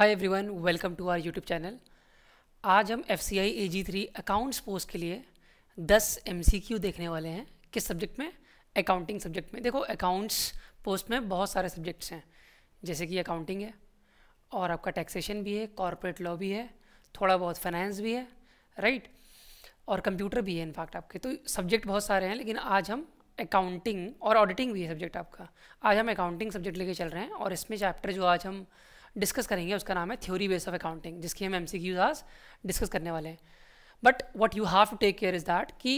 Hi everyone, welcome to our YouTube channel. आज हम FCI AG3 accounts post के लिए 10 MCQ देखने वाले हैं। किस सब्जेक्ट में? अकाउंटिंग सब्जेक्ट में। देखो, अकाउंट्स पोस्ट में बहुत सारे सब्जेक्ट्स हैं, जैसे कि अकाउंटिंग है और आपका टैक्सेशन भी है, कॉर्पोरेट लॉ भी है, थोड़ा बहुत फाइनेंस भी है, राइट, और कंप्यूटर भी है। इनफैक्ट आपके तो सब्जेक्ट बहुत सारे हैं, लेकिन आज हम अकाउंटिंग और ऑडिटिंग भी है सब्जेक्ट आपका। आज हम अकाउंटिंग सब्जेक्ट लेके चल रहे हैं और इसमें चैप्टर जो आज हम डिस्कस करेंगे उसका नाम है थ्योरी बेस ऑफ अकाउंटिंग, जिसकी हम MCQs आज डिस्कस करने वाले हैं। But what you have to take care is that कि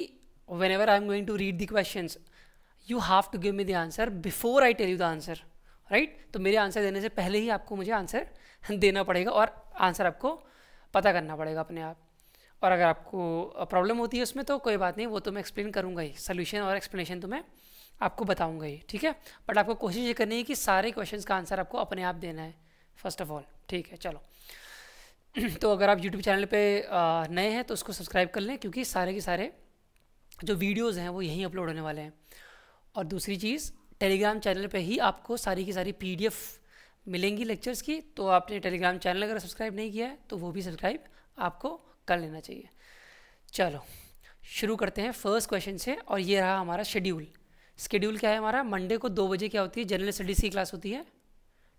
whenever I am going to read the questions, you have to give me the answer before I tell you the answer, right. तो मेरे answer देने से पहले ही आपको मुझे answer देना पड़ेगा और आंसर आपको पता करना पड़ेगा अपने आप। और अगर आपको प्रॉब्लम होती है उसमें तो कोई बात नहीं, वो तो मैं एक्सप्लेन करूँगा ही, सोल्यूशन और एक्सप्लेनेशन तो मैं आपको बताऊँगा ही, ठीक है। बट आपको कोशिश ये करनी है कि सारे क्वेश्चंस का आंसर आपको अपने आप देना है फर्स्ट ऑफ ऑल, ठीक है। चलो तो अगर आप यूट्यूब चैनल पे नए हैं तो उसको सब्सक्राइब कर लें, क्योंकि सारे के सारे जो वीडियोज़ हैं वो यहीं अपलोड होने वाले हैं। और दूसरी चीज़, टेलीग्राम चैनल पे ही आपको सारी की सारी PDF मिलेंगी लेक्चर्स की। तो आपने टेलीग्राम चैनल अगर सब्सक्राइब नहीं किया है तो वो भी सब्सक्राइब आपको कर लेना चाहिए। चलो शुरू करते हैं फर्स्ट क्वेश्चन से। और ये रहा हमारा शेड्यूल। क्या है हमारा? मंडे को 2 बजे क्या होती है? जनरल स्टडीज़ की क्लास होती है,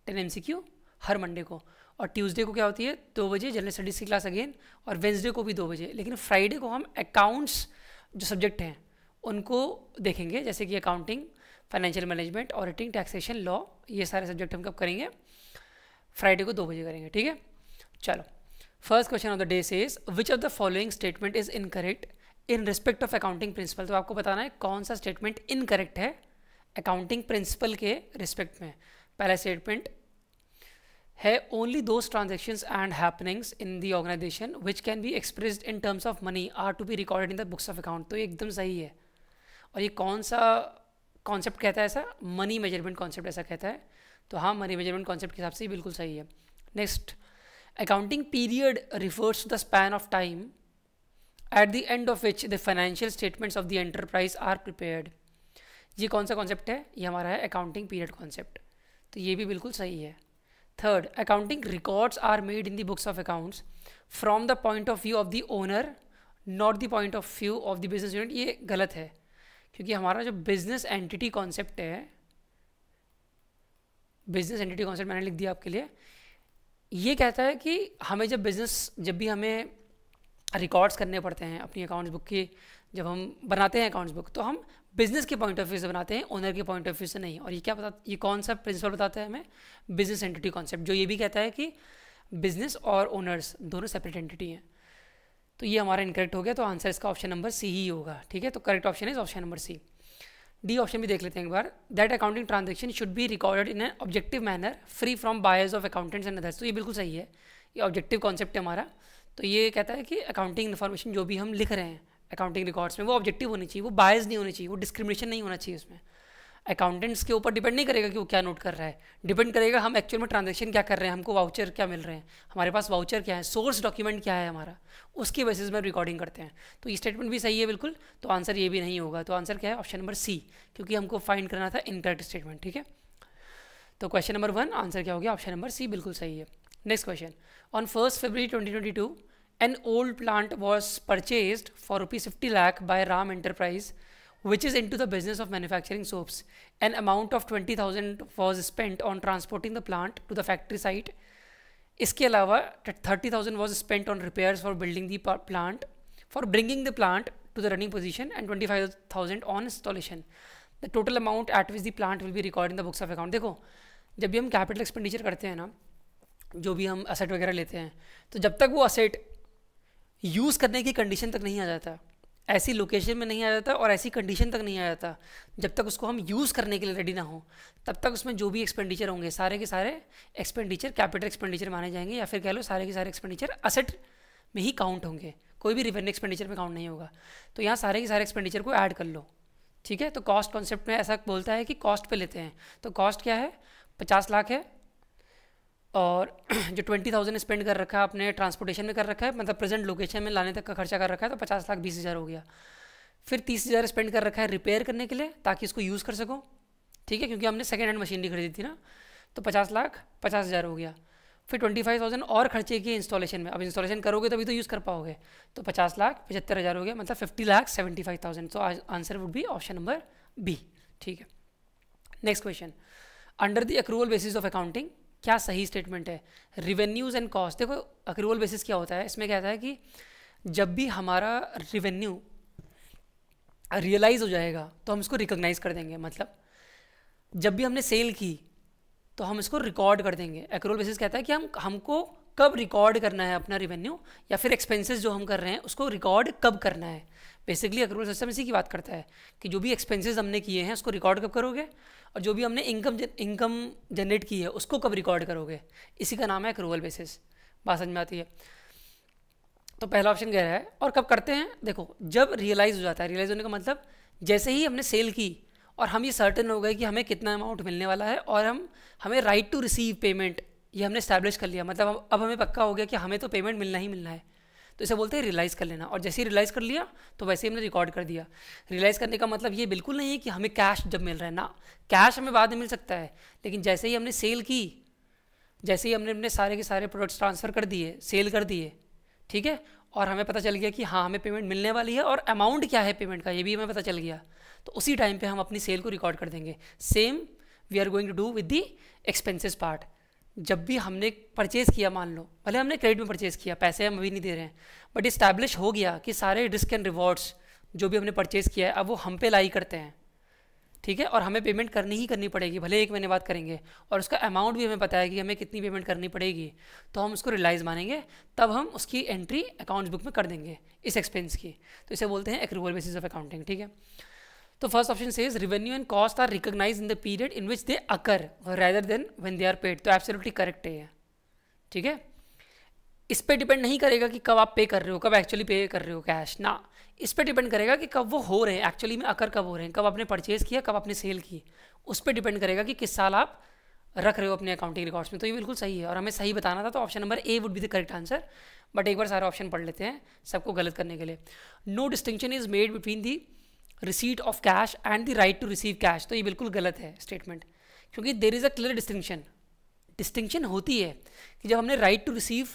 10 MCQ हर मंडे को। और ट्यूसडे को क्या होती है? 2 बजे जनरल स्टडीज़ की क्लास अगेन। और वेंसडे को भी 2 बजे। लेकिन फ्राइडे को हम अकाउंट्स जो सब्जेक्ट हैं उनको देखेंगे, जैसे कि accounting, financial management, auditing, taxation, law, ये सारे सब्जेक्ट हम कब करेंगे? फ्राइडे को 2 बजे करेंगे, ठीक है। चलो first question of the day says which of the following statement is incorrect in respect of accounting principle. तो आपको बताना है कौन सा स्टेटमेंट इनकरेक्ट है अकाउंटिंग प्रिंसिपल के रिस्पेक्ट में। पहला स्टेटमेंट है only those transactions and happenings in the organisation which can be expressed in terms of money are to be recorded in the books of account. तो ये एकदम सही है। और ये कौन सा कॉन्सेप्ट कहता है ऐसा? मनी मेजरमेंट कॉन्सेप्ट ऐसा कहता है। तो हाँ, मनी मेजरमेंट कॉन्सेप्ट के हिसाब से बिल्कुल सही है। Next, accounting period refers to the span of time at the end of which the financial statements of the enterprise are prepared. ये कौन सा कॉन्सेप्ट है? ये हमारा है अकाउंटिंग पीरियड कॉन्सेप्ट। तो ये भी बिल्कुल सही है। Third, accounting records are made in the books of accounts from the point of view of the owner not the point of view of the business unit. ये गलत है, क्योंकि हमारा जो बिजनेस एंटिटी कॉन्सेप्ट है, बिजनेस एंटिटी कॉन्सेप्ट मैंने लिख दिया आपके लिए, ये कहता है कि हमें जब भी हमें रिकॉर्ड्स करने पड़ते हैं अपनी अकाउंट्स बुक की, जब हम बनाते हैं अकाउंट्स बुक, तो हम बिजनेस के पॉइंट ऑफ व्यू से बनाते हैं, ओनर के पॉइंट ऑफ व्यू से नहीं। और ये कौन सा प्रिंसिपल बताता है हमें? बिजनेस एंटिटी कॉन्सेप्ट, जो ये भी कहता है कि बिजनेस और ओनर्स दोनों सेपरेट एंटिटी हैं। तो ये हमारा इनकरेक्ट हो गया। तो आंसर इसका ऑप्शन नंबर C ही होगा, ठीक है। तो correct option is option number C। D option भी देख लेते हैं एक बार। That accounting transaction should be recorded in an objective manner free from bias of accountants and others. तो ये बिल्कुल सही है, ये ऑब्जेक्टिव कॉन्सेप्ट है हमारा। तो ये कहता है कि अकाउंटिंग इन्फॉर्मेशन जो भी हम लिख रहे हैं अकाउंटिंग रिकॉर्ड्स में, वो ऑब्जेक्टिव होनी चाहिए, वो बायस नहीं होनी चाहिए, वो डिस्क्रिमिनेशन नहीं होना चाहिए उसमें। अकाउंटेंट्स के ऊपर डिपेंड नहीं करेगा कि वो क्या नोट कर रहा है, डिपेंड करेगा हम एक्चुअल में ट्रांजेक्शन क्या कर रहे हैं, हमको वाउचर क्या मिल रहे हैं, हमारे पास वाउचर क्या है, सोर्स डॉक्यूमेंट क्या है हमारा, उसके बेसिस में रिकॉर्डिंग करते हैं। तो ये स्टेटमेंट भी सही है बिल्कुल। तो आंसर ये भी नहीं होगा। तो आंसर क्या है? ऑप्शन नंबर C, क्योंकि हमको फाइंड करना था इनकरेक्ट स्टेटमेंट, ठीक है। तो क्वेश्चन नंबर 1 आंसर क्या हो गया? ऑप्शन नंबर C बिल्कुल सही है। Next question, on 1 February 2022 an old plant was purchased for ₹50 lakh by Ram Enterprise, which is into the business of manufacturing soaps. An amount of 20,000 was spent on transporting the plant to the factory site. इसके अलावा 30,000 was spent on repairs for building the plant, for bringing the plant to the running position, and 25,000 on installation. The total amount at which the plant will be recorded in the books of account. देखो, जब भी हम capital expenditure करते हैं ना, जो भी हम असेट वगैरह लेते हैं, तो जब तक वो असेट यूज़ करने की कंडीशन तक नहीं आ जाता, ऐसी लोकेशन में नहीं आ जाता और ऐसी कंडीशन तक नहीं आ जाता, जब तक उसको हम यूज़ करने के लिए रेडी ना हो, तब तक उसमें जो भी एक्सपेंडिचर होंगे सारे के सारे एक्सपेंडिचर कैपिटल एक्सपेंडिचर माने जाएंगे, या फिर कह लो सारे के सारे एक्सपेंडिचर असेट में ही काउंट होंगे, कोई भी रिवेन्यू एक्सपेंडिचर में काउंट नहीं होगा। तो यहाँ सारे के सारे एक्सपेंडिचर को ऐड कर लो, ठीक है। तो कॉस्ट कॉन्सेप्ट में ऐसा बोलता है कि कॉस्ट पे लेते हैं। तो कॉस्ट क्या है? 50 लाख है, और जो 20,000 स्पेंड कर रखा है अपने ट्रांसपोर्टेशन में कर रखा है, मतलब प्रेजेंट लोकेशन में लाने तक का खर्चा कर रखा है, तो 50 लाख 20,000 हो गया। फिर 30,000 स्पेंड कर रखा है रिपेयर करने के लिए, ताकि इसको यूज़ कर सको, ठीक है, क्योंकि हमने सेकेंड हैंड मशीनरी खरीदी थी ना। तो 50 लाख 50,000 हो गया। फिर 25,000 और खर्चे किए इंस्टॉलेशन में। अब इंस्टॉलेशन करोगे तभी तो यूज़ कर पाओगे, तो 50,75,000 हो गया, मतलब 50,75,000। तो answer would be option number B. ठीक है, next question, under the accrual basis of accounting क्या सही स्टेटमेंट है? Revenues and cost. देखो एक्रूवल बेसिस क्या होता है, इसमें क्या होता है कि जब भी हमारा रिवेन्यू रियलाइज़ हो जाएगा तो हम इसको रिकॉग्नाइज कर देंगे। मतलब जब भी हमने सेल की तो हम इसको रिकॉर्ड कर देंगे। एक्रूवल बेसिस कहता है कि हमको कब रिकॉर्ड करना है अपना रिवेन्यू, या फिर एक्सपेंसेस जो हम कर रहे हैं उसको रिकॉर्ड कब करना है। बेसिकली एक्रूवल सिस्टम इसी की बात करता है कि जो भी एक्सपेंसेस हमने किए हैं उसको रिकॉर्ड कब करोगे, और जो भी हमने इनकम जनरेट की है उसको कब रिकॉर्ड करोगे। इसी का नाम है एक्रूवल बेसिस। बात समझ में आती है? तो पहला ऑप्शन कह रहा है। और कब करते हैं? देखो जब रियलाइज़ हो जाता है। रियलाइज़ होने का मतलब जैसे ही हमने सेल की और हम ये सर्टेन हो गए कि हमें कितना अमाउंट मिलने वाला है, और हमें राइट टू रिसीव पेमेंट ये हमने स्टैब्लिश कर लिया। मतलब अब हमें पक्का हो गया कि हमें तो पेमेंट मिलना ही मिलना है, तो इसे बोलते हैं रियलाइज़ कर लेना। और जैसे ही रियलाइज़ कर लिया तो वैसे ही हमने रिकॉर्ड कर दिया। रियलाइज़ करने का मतलब ये बिल्कुल नहीं है कि हमें कैश जब मिल रहा है ना, कैश हमें बाद में मिल सकता है, लेकिन जैसे ही हमने सेल की, जैसे ही हमने अपने सारे के सारे प्रोडक्ट्स ट्रांसफ़र कर दिए, सेल कर दिए, ठीक है, और हमें पता चल गया कि हाँ हमें पेमेंट मिलने वाली है और अमाउंट क्या है पेमेंट का ये भी हमें पता चल गया, तो उसी टाइम पे हम अपनी सेल को रिकॉर्ड कर देंगे। Same we are going to do with the expenses part. जब भी हमने परचेज़ किया, मान लो भले हमने क्रेडिट में परचेज़ किया, पैसे हम अभी नहीं दे रहे हैं, बट इस्टेब्लिश हो गया कि सारे रिस्क एंड रिवॉर्ड्स जो भी हमने परचेज़ किया है अब वो हम पे लाई करते हैं, ठीक है, और हमें पेमेंट करनी ही करनी पड़ेगी, भले 1 महीने बाद करेंगे, और उसका अमाउंट भी हमें पता है कि हमें कितनी पेमेंट करनी पड़ेगी, तो हम उसको रियलाइज़ मानेंगे, तब हम उसकी एंट्री अकाउंट्स बुक में कर देंगे इस एक्सपेंस की। तो इसे बोलते हैं एक्रूवल बेसिस ऑफ अकाउंटिंग। ठीक है, तो first option says revenue and cost are recognise in the period in which they occur rather than when they are paid. तो एब्सोल्युटली करेक्ट है। ठीक है, इस पे डिपेंड नहीं करेगा कि कब आप पे कर रहे हो, कब एक्चुअली पे कर रहे हो कैश ना, इस पे डिपेंड करेगा कि कब वो हो रहे हैं, एक्चुअली में अकर कब हो रहे हैं, कब आपने परचेज किया, कब आपने सेल की, उस पर डिपेंड करेगा कि किस साल आप रख रहे हो अपने अकाउंटिंग रिकॉर्ड्स में। तो ये बिल्कुल सही है और हमें सही बताना था, तो option number A would be the correct answer. But एक बार सारे ऑप्शन पढ़ लेते हैं सबको गलत करने के लिए। No distinction is made between the receipt of cash and the right to receive cash. तो ये बिल्कुल गलत है स्टेटमेंट, क्योंकि there is a clear distinction होती है कि जब हमने right to receive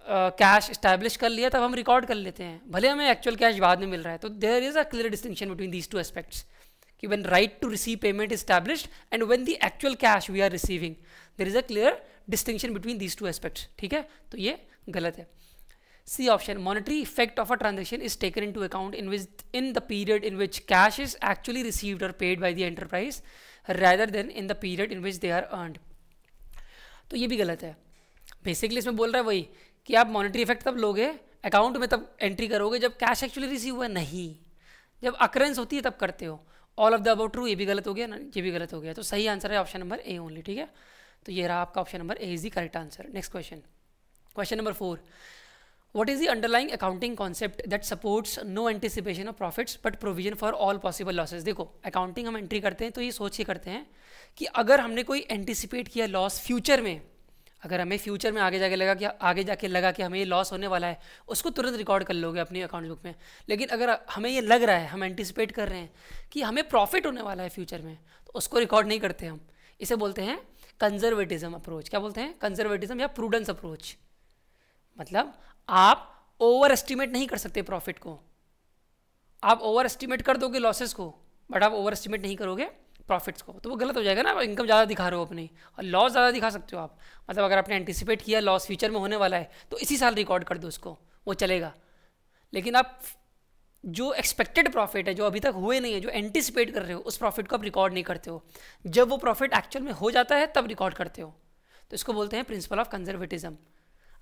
cash establish कर लिया तब हम रिकॉर्ड कर लेते हैं, भले हमें एक्चुअल कैश बाद में मिल रहा है। तो there is a clear distinction between these two aspects कि when right to receive payment established and when the actual cash we are receiving, there is a clear distinction between these two aspects. ठीक है, तो ये गलत है। C option, monetary effect of a transaction is taken into account in the period in which cash is actually received और paid by the enterprise rather than in the period in which they are earned। तो ये भी गलत है। Basically इसमें बोल रहा है वही कि आप मॉनेटरी इफेक्ट तब लोगे अकाउंट में, तब एंट्री करोगे जब कैश एक्चुअली रिसीव हुआ, नहीं जब अकरेंस होती है तब करते हो। All of the about true, ये भी गलत हो गया ना, ये भी गलत हो गया। तो सही आंसर है ऑप्शन नंबर ए ओनली। ठीक है, तो ये रहा आपका option number A is the correct answer. Next question, question number 4, what is the underlying accounting concept that supports no anticipation of profits but provision for all possible losses। देखो accounting हम entry करते हैं तो ये सोच के करते हैं कि अगर हमने कोई एंटिसिपेट किया लॉस फ्यूचर में, अगर हमें फ्यूचर में आगे जाके लगा कि हमें ये लॉस होने वाला है, उसको तुरंत रिकॉर्ड कर लोगे अपनी अकाउंट बुक में। लेकिन अगर हमें ये लग रहा है, हम एंटिसिपेट कर रहे हैं कि हमें प्रॉफिट होने वाला है फ्यूचर में, तो उसको रिकॉर्ड नहीं करते हम। इसे बोलते हैं कंजर्वेटिज्म अप्रोच। क्या बोलते हैं? कंजर्वेटिज्म या प्रूडेंस अप्रोच। मतलब आप ओवर एस्टिमेट नहीं कर सकते प्रॉफिट को, आप ओवर एस्टिमेट कर दोगे लॉसेस को, बट आप ओवर एस्टिमेट नहीं करोगे प्रॉफिट्स को, तो वो गलत हो जाएगा ना। इनकम ज़्यादा दिखा रहे हो अपनी और लॉस ज़्यादा दिखा सकते हो आप। मतलब अगर आपने एंटिसिपेट किया लॉस फ्यूचर में होने वाला है तो इसी साल रिकॉर्ड कर दो उसको, वो चलेगा। लेकिन आप जो एक्सपेक्टेड प्रॉफिट है, जो अभी तक हुए नहीं है, जो एंटिसिपेट कर रहे हो, उस प्रॉफिट को आप रिकॉर्ड नहीं करते हो। जब वो प्रॉफिट एक्चुअल में हो जाता है तब रिकॉर्ड करते हो। तो इसको बोलते हैं प्रिंसिपल ऑफ कंजर्वेटिज्म।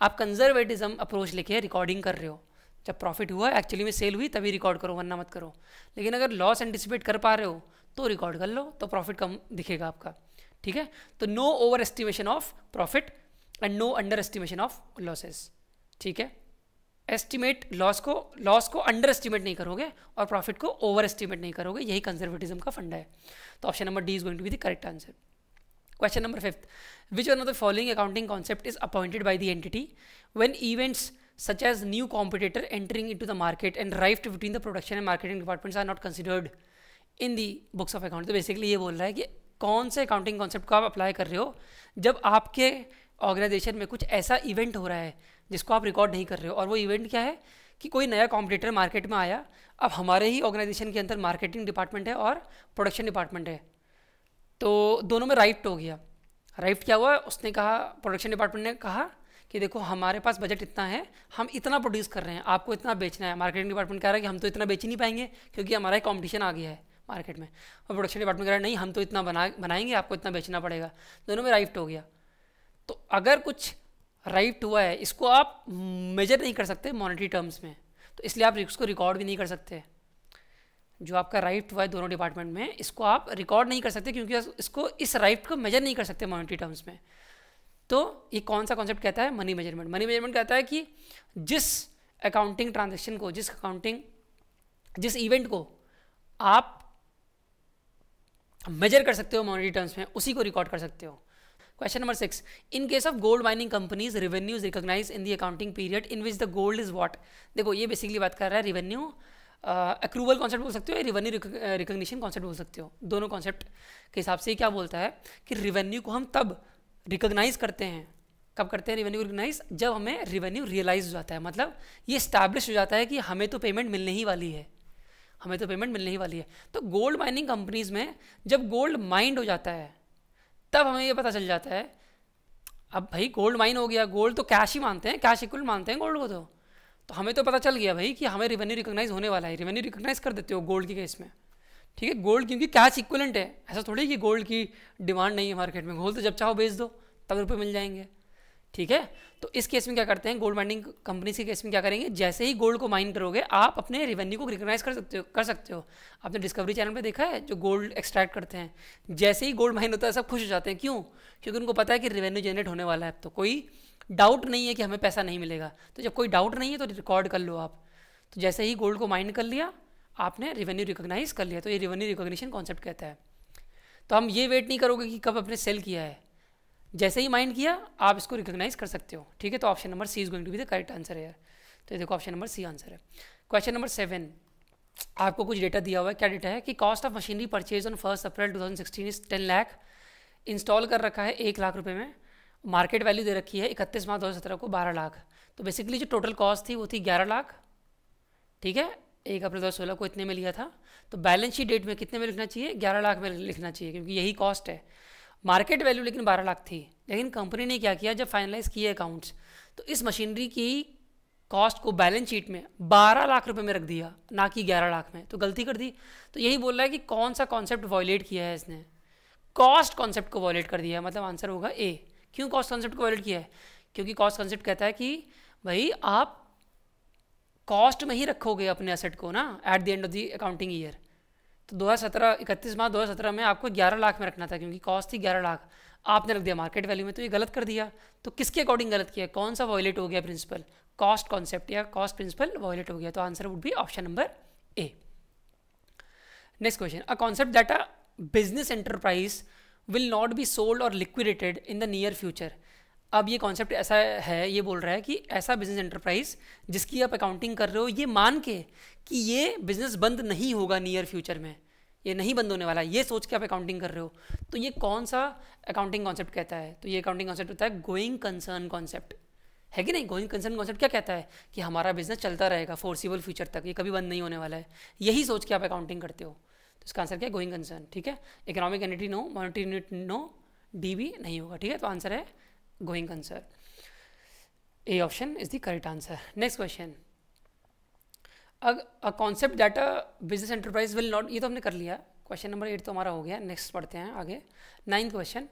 आप कंजर्वेटिज्म अप्रोच लेके रिकॉर्डिंग कर रहे हो, जब प्रॉफिट हुआ एक्चुअली में सेल हुई तभी रिकॉर्ड करो, वरना मत करो। लेकिन अगर लॉस एंटिसिपेट कर पा रहे हो तो रिकॉर्ड कर लो, तो प्रॉफिट कम दिखेगा आपका। ठीक है, तो no over estimation of profit and no under estimation of losses. ठीक है, एस्टिमेट लॉस को अंडर एस्टिमेट नहीं करोगे और प्रॉफिट को ओवर एस्टिमेट नहीं करोगे, यही कंजर्वेटिज्म का फंडा है। तो option number D is going to be the correct answer. Question number 5, which one of the following accounting concept is appointed by the entity when events such as new competitor entering into the market and rift between the production and marketing departments are not considered in the books of account। तो basically ये बोल रहा है कि कौन से accounting concept को आप अप्लाई कर रहे हो जब आपके ऑर्गेनाइजेशन में कुछ ऐसा इवेंट हो रहा है जिसको आप रिकॉर्ड नहीं कर रहे हो, और वो इवेंट क्या है कि कोई नया कॉम्पिटिटर मार्केट में आया। अब हमारे ही ऑर्गेनाइजेशन के अंदर मार्केटिंग डिपार्टमेंट है और प्रोडक्शन डिपार्टमेंट है, तो दोनों में राइफ्ट हो गया। राइफ्ट क्या हुआ, उसने कहा, प्रोडक्शन डिपार्टमेंट ने कहा कि देखो हमारे पास बजट इतना है, हम इतना प्रोड्यूस कर रहे हैं, आपको इतना बेचना है। मार्केटिंग डिपार्टमेंट कह रहा है कि हम तो इतना बेच ही नहीं पाएंगे क्योंकि हमारा ही कॉम्पिटिशन आ गया है मार्केट में। और प्रोडक्शन डिपार्टमेंट कह रहा है नहीं, हम तो इतना बनाएंगे, आपको इतना बेचना पड़ेगा। दोनों में राइफ्ट हो गया। तो अगर कुछ राइफ्ट हुआ है, इसको आप मेजर नहीं कर सकते मॉनेटरी टर्म्स में, तो इसलिए आप इसको रिकॉर्ड भी नहीं कर सकते। जो आपका राइफ्ट हुआ है दोनों डिपार्टमेंट में, इसको आप रिकॉर्ड नहीं कर सकते क्योंकि इसको, इस राइफ्ट को मेजर नहीं कर सकते मॉनेटरी टर्म्स में। तो ये कौन सा कॉन्सेप्ट कहता है, मनी मेजरमेंट। मनी मेजरमेंट कहता है कि जिस अकाउंटिंग ट्रांजैक्शन को, जिस इवेंट को आप मेजर कर सकते हो मॉनेटरी टर्म्स में, उसी को रिकॉर्ड कर सकते हो। Question number 6, in case of gold mining companies revenues recognise in the accounting period in which the gold is what. देखो ये बेसिकली बात कर रहा है रेवेन्यू अक्रूवल कॉन्सेप्ट बोल सकते हो या रेवेन्यू रिकॉग्निशन कॉन्सेप्ट बोल सकते हो। दोनों कॉन्सेप्ट के हिसाब से क्या बोलता है कि रेवेन्यू को हम तब रिकॉग्नाइज करते हैं, कब करते हैं रेवेन्यू रिकॉग्नाइज, जब हमें रेवेन्यू रियलाइज हो जाता है, मतलब ये स्टैब्लिश हो जाता है कि हमें तो पेमेंट मिलने ही वाली है, हमें तो पेमेंट मिलने ही वाली है। तो गोल्ड माइनिंग कंपनीज में जब गोल्ड माइंड हो जाता है तब हमें ये पता चल जाता है, अब भाई गोल्ड माइन हो गया, गोल्ड तो कैश ही मानते हैं, कैश इक्वल मानते हैं गोल्ड को, तो हमें तो पता चल गया भाई कि हमें रेवेन्यू रिकॉग्नाइज होने वाला है। रेवेन्यू रिकॉग्नाइज कर देते हो गोल्ड के केस में, ठीक है। गोल्ड क्योंकि कैश इक्वलेंट है, ऐसा थोड़ी कि गोल्ड की डिमांड नहीं है मार्केट में, गोल्ड तो जब चाहो बेच दो तब रुपये मिल जाएंगे, ठीक है। तो इस केस में क्या करते हैं, गोल्ड माइनिंग कंपनीज के केस में क्या करेंगे, जैसे ही गोल्ड को माइन करोगे आप अपने रेवेन्यू को रिकॉग्नाइज कर सकते हो। आपने डिस्कवरी चैनल पे देखा है जो गोल्ड एक्सट्रैक्ट करते हैं, जैसे ही गोल्ड माइन होता है सब खुश हो जाते हैं, क्यों, क्योंकि उनको पता है कि रेवेन्यू जनरेट होने वाला है, तो कोई डाउट नहीं है कि हमें पैसा नहीं मिलेगा। तो जब कोई डाउट नहीं है तो रिकॉर्ड कर लो आप। तो जैसे ही गोल्ड को माइन कर लिया आपने रेवेन्यू रिकॉग्नाइज कर लिया, तो ये रेवेन्यू रिकॉग्निशन कॉन्सेप्ट कहता है। तो हम ये वेट नहीं करोगे कि कब आपने सेल किया है, जैसे ही माइंड किया आप इसको रिकॉग्नाइज कर सकते हो, ठीक है। तो option number C is going to be the correct answer है यार। तो ये देखो ऑप्शन नंबर सी आंसर है। क्वेश्चन नंबर 7, आपको कुछ डेटा दिया हुआ है, क्या डेटा है कि cost of machinery purchase on 1 April 2016 is 10 lakh, install कर रखा है 1 लाख रुपये में, मार्केट वैल्यू दे रखी है 31 मार्च 2017 को 12 लाख। तो बेसिकली जो टोटल कॉस्ट थी वो थी 11 लाख, ठीक है। 1 अप्रैल 2016 को इतने में लिया था, तो बैलेंस शीट डेट में कितने में लिखना चाहिए, 11 लाख में लिखना चाहिए क्योंकि यही कॉस्ट है। मार्केट वैल्यू लेकिन 12 लाख थी, लेकिन कंपनी ने क्या किया, जब फाइनलाइज किए अकाउंट्स तो इस मशीनरी की कॉस्ट को बैलेंस शीट में 12 लाख रुपए में रख दिया, ना कि 11 लाख में, तो गलती कर दी। तो यही बोल रहा है कि कौन सा कॉन्सेप्ट वॉयलेट किया है इसने, कॉस्ट कॉन्सेप्ट को वॉयलेट कर दिया है, मतलब आंसर होगा ए। क्यों कॉस्ट कॉन्सेप्ट को वॉयलेट किया है, क्योंकि कॉस्ट कॉन्सेप्ट कहता है कि भाई आप कॉस्ट में ही रखोगे अपने एसेट को ना eight the end of the accounting year. तो 2017 31 मार्च 2017 में आपको 11 लाख में रखना था क्योंकि कॉस्ट थी 11 लाख, आपने रख दिया मार्केट वैल्यू में, तो ये गलत कर दिया। तो किसके अकॉर्डिंग गलत किया, कौन सा वॉयलेट हो गया प्रिंसिपल, कॉस्ट कॉन्सेप्ट या कॉस्ट प्रिंसिपल वॉयलेट हो गया। तो answer would be option number A. Next question, a concept that a business enterprise will not be sold और liquidated in the near future. अब ये कॉन्सेप्ट ऐसा है, ये बोल रहा है कि ऐसा बिजनेस एंटरप्राइज जिसकी आप अकाउंटिंग कर रहे हो ये मान के कि ये बिजनेस बंद नहीं होगा नियर फ्यूचर में, ये नहीं बंद होने वाला, ये सोच के आप अकाउंटिंग कर रहे हो, तो ये कौन सा अकाउंटिंग कॉन्सेप्ट कहता है। तो ये अकाउंटिंग कॉन्सेप्ट होता है गोइंग कंसर्न कॉन्सेप्ट, है कि नहीं। गोइंग कंसर्न कॉन्सेप्ट क्या कहता है कि हमारा बिजनेस चलता रहेगा फोर्सिबल फ्यूचर तक, ये कभी बंद नहीं होने वाला है, यही सोच के आप अकाउंटिंग करते हो। तो इसका आंसर क्या है, गोइंग कंसर्न, ठीक है। Economic entity no, monetary unit no, D भी नहीं होगा, ठीक है। तो आंसर है going concern, A option is the correct answer. Next question, a concept that a business enterprise will not, ये तो हमने कर लिया, क्वेश्चन नंबर 8 तो हमारा हो गया। नेक्स्ट पढ़ते हैं आगे, 9th question,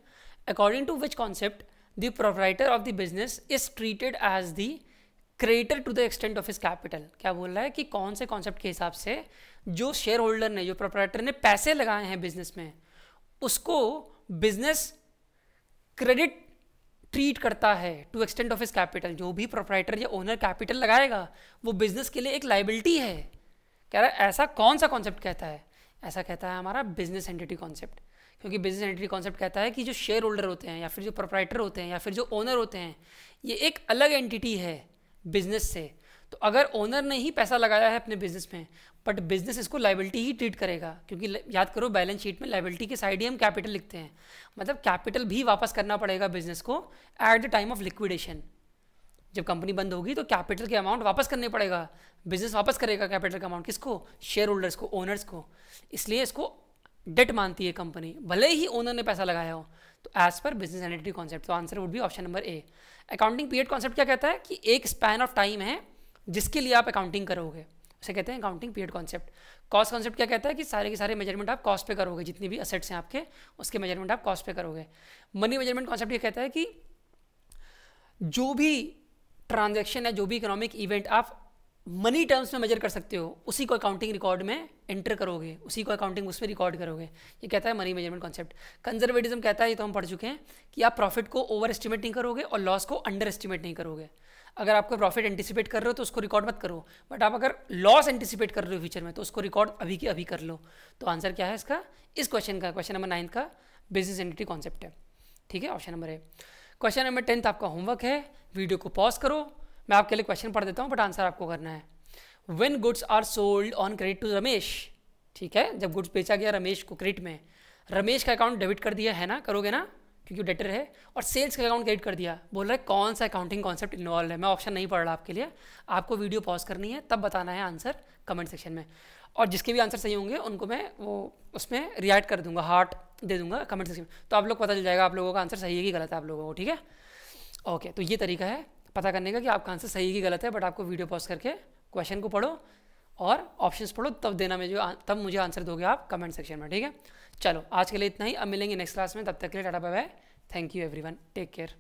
according to which concept the proprietor of the business is treated as the creditor to the extent of his capital. क्या बोल रहा है कि कौन से कॉन्सेप्ट के हिसाब से जो शेयर होल्डर ने, जो प्रोप्राइटर ने पैसे लगाए हैं बिजनेस में, उसको बिजनेस क्रेडिट ट्रीट करता है to extent of his capital. जो भी प्रोप्राइटर या ओनर कैपिटल लगाएगा वो बिजनेस के लिए एक लाइबिलिटी है। कह रहा है ऐसा कौन सा कॉन्सेप्ट कहता है, ऐसा कहता है हमारा बिजनेस एंटिटी कॉन्सेप्ट, क्योंकि बिजनेस एंटिटी कॉन्सेप्ट कहता है कि जो शेयर होल्डर होते हैं या फिर जो प्रोप्राइटर होते हैं या फिर जो ओनर होते हैं, ये एक अलग एंटिटी है बिजनेस से, तो अगर ओनर ने ही पैसा लगाया है अपने बिजनेस में बट बिजनेस इसको लाइबिलिटी ही ट्रीट करेगा, क्योंकि याद करो बैलेंस शीट में लाइबिलिटी के साइड ही हम कैपिटल लिखते हैं, मतलब कैपिटल भी वापस करना पड़ेगा बिजनेस को at the time of liquidation. जब कंपनी बंद होगी तो कैपिटल के अमाउंट वापस करने पड़ेगा, बिजनेस वापस करेगा कैपिटल का अमाउंट, किसको? शेयर होल्डर्स को, ओनर्स को। इसलिए इसको डेट मानती है कंपनी, भले ही ओनर ने पैसा लगाया हो। तो as per business entity concept, तो answer would be option number A. Accounting period concept क्या कहता है कि एक स्पैन ऑफ टाइम है जिसके लिए आप अकाउंटिंग करोगे, उसे कहते हैं accounting period concept. Cost concept क्या कहता है कि सारे के सारे मेजरमेंट आप कॉस्ट पे करोगे, जितनी भी असेट्स हैं आपके उसके मेजरमेंट आप कॉस्ट पे करोगे। मनी मेजरमेंट कॉन्सेप्ट ये कहता है कि जो भी ट्रांजैक्शन है, जो भी इकोनॉमिक इवेंट आप मनी टर्म्स में मेजर कर सकते हो, उसी को अकाउंटिंग रिकॉर्ड में एंटर करोगे, उसी को अकाउंटिंग उसमें रिकॉर्ड करोगे। ये कहता है मनी मेजरमेंट कॉन्सेप्ट। कंजर्वेटिज्म कहता है, ये तो हम पढ़ चुके हैं, कि आप प्रॉफिट को ओवर एस्टिमेट नहीं करोगे और लॉस को अंडर एस्टिमेट नहीं करोगे। अगर आपको प्रॉफिट एंटिसिपेट कर रहे हो तो उसको रिकॉर्ड मत करो, बट आप अगर लॉस एंटिसिपेट कर रहे हो फ्यूचर में तो उसको रिकॉर्ड अभी के अभी कर लो। तो आंसर क्या है इसका, इस क्वेश्चन का, क्वेश्चन नंबर 9 का बिजनेस एंटिटी कॉन्सेप्ट है। ठीक है, ऑप्शन नंबर ए। क्वेश्चन नंबर 10 आपका होमवर्क है, वीडियो को पॉज करो, मैं आपके लिए क्वेश्चन पढ़ देता हूँ बट आंसर आपको करना है। When goods are sold on credit to Ramesh, ठीक है, जब गुड्स बेचा गया रमेश को क्रेडिट में, रमेश का अकाउंट डेबिट कर दिया है ना, करोगे ना क्योंकि वो डेटर है, और सेल्स का अकाउंट क्रेडिट कर दिया। बोल रहा है कौन सा अकाउंटिंग कॉन्सेप्ट इन्वॉल्व है। मैं ऑप्शन नहीं पढ़ रहा आपके लिए, आपको वीडियो पॉज करनी है, तब बताना है आंसर कमेंट सेक्शन में, और जिसके भी आंसर सही होंगे उनको मैं वो उसमें रिएक्ट कर दूंगा, हार्ट दे दूंगा कमेंट सेक्शन में, तो आप लोग पता चल जाएगा आप लोगों का आंसर सही है कि गलत है आप लोगों को। ठीक है, ओके, तो ये तरीका है पता करने का कि आपका आंसर सही है कि गलत है, बट आपको वीडियो पॉज करके क्वेश्चन को पढ़ो और ऑप्शंस पढ़ो, तब देना तब मुझे आंसर दोगे आप कमेंट सेक्शन में। ठीक है, चलो आज के लिए इतना ही, अब मिलेंगे नेक्स्ट क्लास में, तब तक के लिए tata bye bye, thank you everyone, take care.